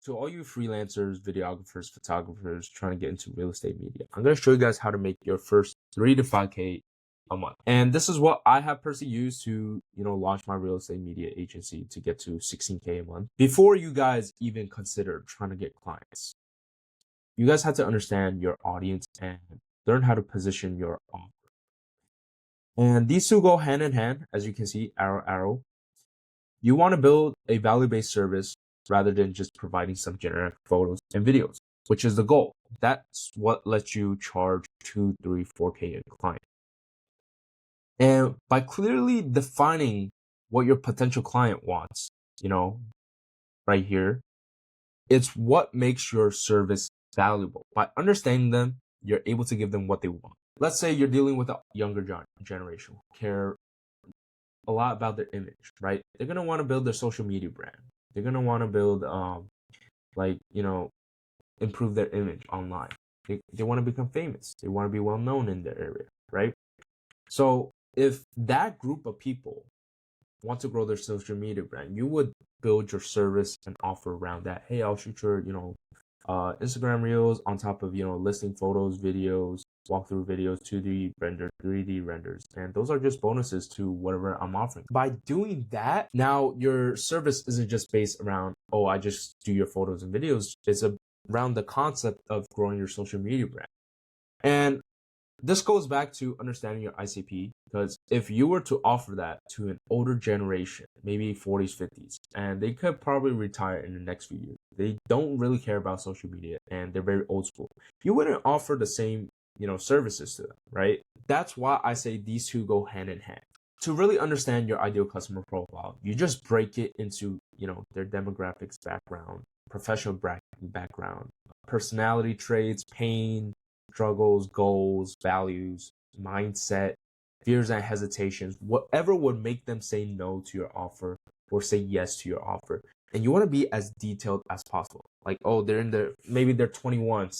To all you freelancers, videographers, photographers trying to get into real estate media, I'm going to show you guys how to make your first 3 to 5K a month. And this is what I have personally used to, launch my real estate media agency to get to 16K a month. Before you guys even consider trying to get clients, you guys have to understand your audience and learn how to position your offer. And these two go hand in hand, as you can see, arrow, arrow. You want to build a value-based service rather than just providing some generic photos and videos, which is the goal. That's what lets you charge 2, 3, 4K a client. And by clearly defining what your potential client wants, right here, it's what makes your service valuable. By understanding them, you're able to give them what they want. Let's say you're dealing with a younger generation who care a lot about their image, right? They're going to want to build their social media brand. They're going to want to build, improve their image online. They want to become famous. They want to be well known in their area, right? So if that group of people want to grow their social media brand, you would build your service and offer around that. Hey, I'll shoot your, Instagram reels on top of, listing photos, videos, walkthrough videos, 2D render, 3D renders. And those are just bonuses to whatever I'm offering. By doing that, now your service isn't just based around, oh, I just do your photos and videos. It's around the concept of growing your social media brand. And this goes back to understanding your ICP, because if you were to offer that to an older generation, maybe 40s, 50s, and they could probably retire in the next few years, they don't really care about social media and they're very old school, you wouldn't offer the same, services to them, right? That's why I say these two go hand in hand. To really understand your ideal customer profile, you just break it into, their demographics, background, professional background, personality traits, pain, struggles, goals, values, mindset, fears and hesitations, whatever would make them say no to your offer or say yes to your offer. And you want to be as detailed as possible. Like, oh, maybe they're 21,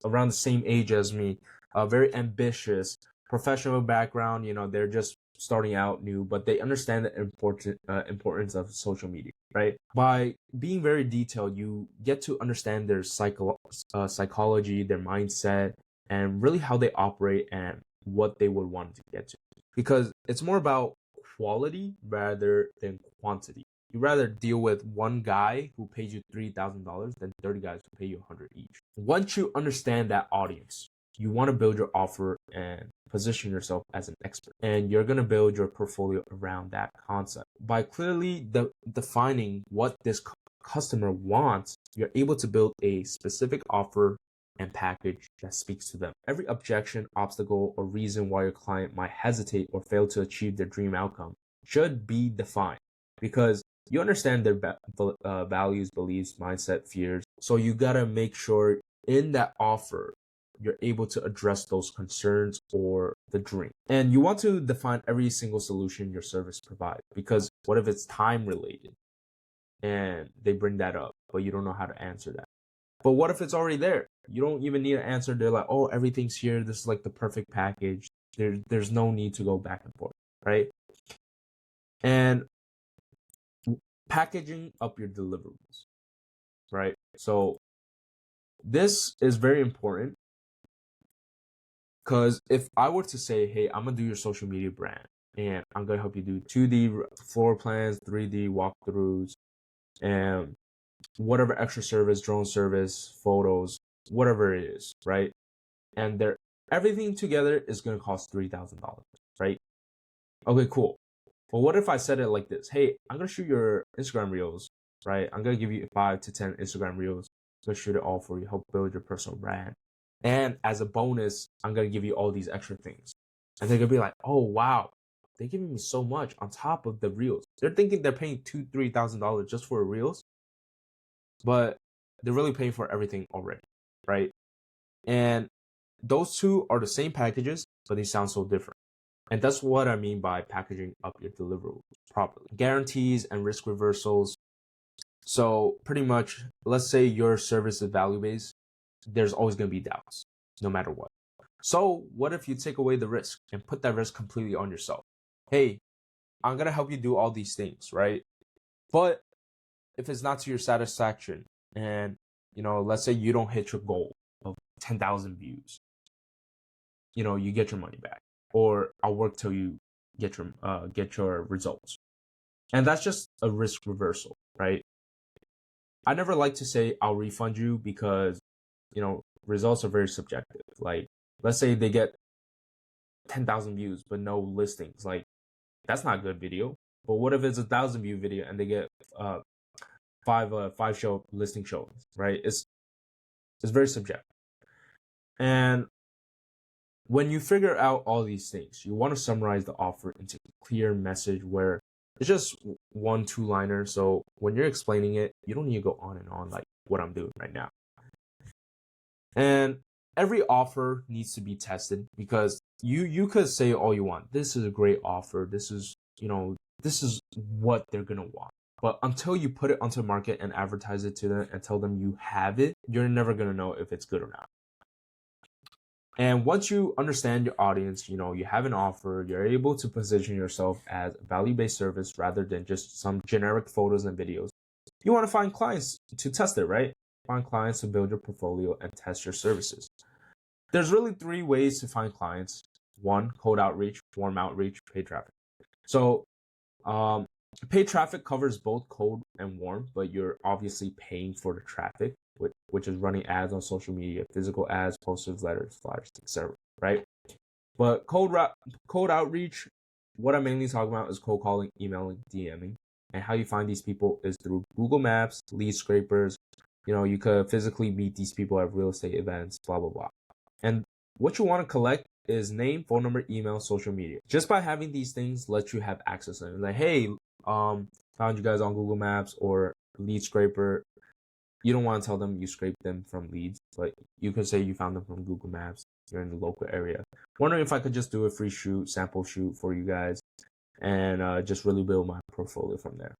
around the same age as me, very ambitious, professional background, they're just starting out new, but they understand the importance of social media, right? By being very detailed, you get to understand their psychology, their mindset, and really how they operate and what they would want to get to. Because it's more about quality rather than quantity. You'd rather deal with one guy who pays you $3,000 than 30 guys who pay you $100 each. Once you understand that audience, you want to build your offer and position yourself as an expert. And you're going to build your portfolio around that concept. By clearly defining what this customer wants, you're able to build a specific offer and package that speaks to them. Every objection, obstacle, or reason why your client might hesitate or fail to achieve their dream outcome should be defined, because you understand their values, beliefs, mindset, fears. So you got to make sure in that offer, you're able to address those concerns or the dream. And you want to define every single solution your service provides, because what if it's time related and they bring that up, but you don't know how to answer that? But what if it's already there? You don't even need an answer. They're like, oh, everything's here. This is like the perfect package. There's no need to go back and forth, right? And packaging up your deliverables, right? So this is very important, because if I were to say, hey, I'm going to do your social media brand and I'm going to help you do 2D floor plans, 3D walkthroughs, and whatever extra service, drone service, photos, whatever it is, right? And everything together is going to cost $3,000, right? Okay, cool. Well, what if I said it like this? Hey, I'm going to shoot your Instagram reels, right? I'm going to give you 5 to 10 Instagram reels. I'm going to shoot it all for you, help build your personal brand. And as a bonus, I'm going to give you all these extra things. And they're going to be like, oh, wow, they're giving me so much on top of the reels. They're thinking they're paying $2,000, $3,000 just for reels, but they're really paying for everything already, right? And those two are the same packages, but they sound so different. And that's what I mean by packaging up your deliverables properly. Guarantees and risk reversals. So pretty much, let's say your service is value-based, there's always going to be doubts, no matter what. So what if you take away the risk and put that risk completely on yourself? Hey, I'm going to help you do all these things, right? But if it's not to your satisfaction, and let's say you don't hit your goal of 10,000 views, you get your money back, or I'll work till you get your results. And that's just a risk reversal, right? I never like to say I'll refund you because, results are very subjective. Like, let's say they get 10,000 views but no listings. Like, that's not a good video. But what if it's 1,000 view video and they get five show listing showings, right? It's very subjective. And when you figure out all these things, you want to summarize the offer into a clear message where it's just 1-2 liner. So when you're explaining it, you don't need to go on and on like what I'm doing right now. And every offer needs to be tested, because you could say all you want. This is a great offer. This is what they're gonna want. But until you put it onto the market and advertise it to them and tell them you have it, you're never gonna know if it's good or not. And once you understand your audience, you have an offer, you're able to position yourself as a value-based service rather than just some generic photos and videos. You want to find clients to test it, right? Find clients to build your portfolio and test your services. There's really 3 ways to find clients. 1, cold outreach, warm outreach, paid traffic. So paid traffic covers both cold and warm, but you're obviously paying for the traffic, which is running ads on social media, physical ads, posters, letters, flyers, etc. Right? But cold outreach, what I'm mainly talking about is cold calling, emailing, DMing. And how you find these people is through Google Maps, lead scrapers. You could physically meet these people at real estate events, blah, blah, blah. And what you want to collect is name, phone number, email, social media. Just by having these things lets you have access to them. Like, hey, found you guys on Google Maps or lead scraper. You don't want to tell them you scraped them from leads, but you could say you found them from Google Maps. You're in the local area. Wondering if I could just do a free sample shoot for you guys, and just really build my portfolio from there.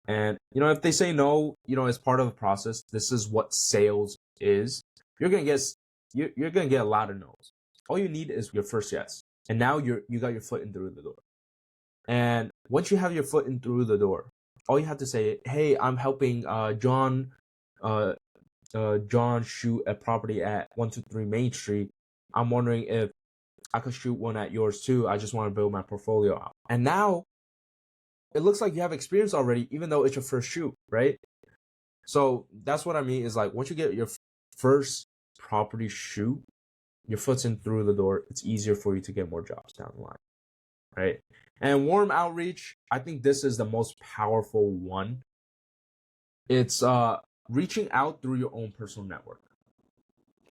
And if they say no, it's part of the process. This is what sales is. You're gonna get a lot of no's. All you need is your first yes, and now you got your foot in through the door. And once you have your foot in through the door, all you have to say, hey, I'm helping John shoot a property at 123 Main Street. I'm wondering if I could shoot one at yours too. I just want to build my portfolio out. And now it looks like you have experience already, even though it's your first shoot, right? So that's what I mean is, like, once you get your first property shoot, your foot's in through the door, it's easier for you to get more jobs down the line, right? And warm outreach, I think this is the most powerful one. It's reaching out through your own personal network.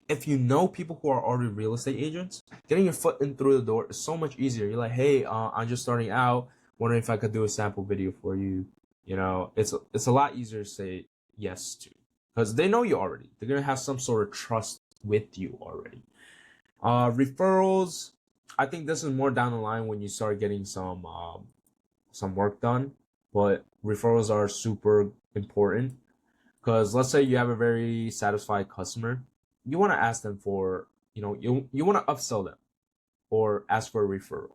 If you know people who are already real estate agents, getting your foot in through the door is so much easier. You're like, hey, I'm just starting out, wondering if I could do a sample video for you. It's a lot easier to say yes to, because they know you already. They're gonna have some sort of trust with you already. Referrals, I think this is more down the line when you start getting some work done, but referrals are super important, because let's say you have a very satisfied customer, you want to ask them for, you want to upsell them or ask for a referral.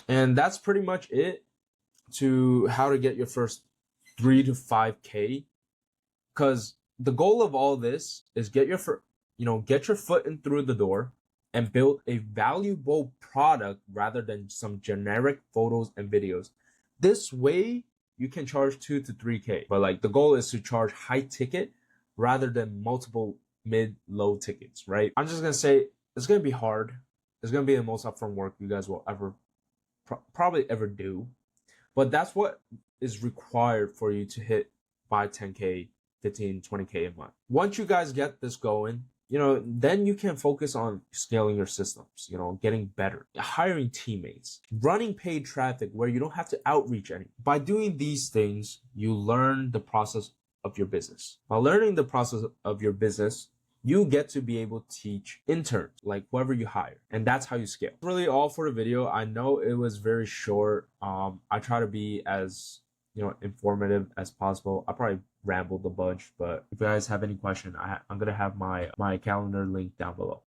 And that's pretty much it to how to get your first 3 to 5K, because the goal of all this is get your foot in through the door and build a valuable product rather than some generic photos and videos. This way you can charge 2 to 3K, but like the goal is to charge high ticket rather than multiple mid-low tickets, right? I'm just gonna say it's gonna be hard. It's gonna be the most upfront work you guys will probably ever do, but that's what is required for you to hit 5, 10K, 15, 20K a month. Once you guys get this going, then you can focus on scaling your systems, getting better, hiring teammates, running paid traffic where you don't have to outreach any. By doing these things, you learn the process of your business. By learning the process of your business, you get to be able to teach interns, like whoever you hire, and that's how you scale. That's really all for the video. I know it was very short. I try to be as informative as possible. I probably rambled a bunch, but if you guys have any question, I'm gonna have my calendar link down below.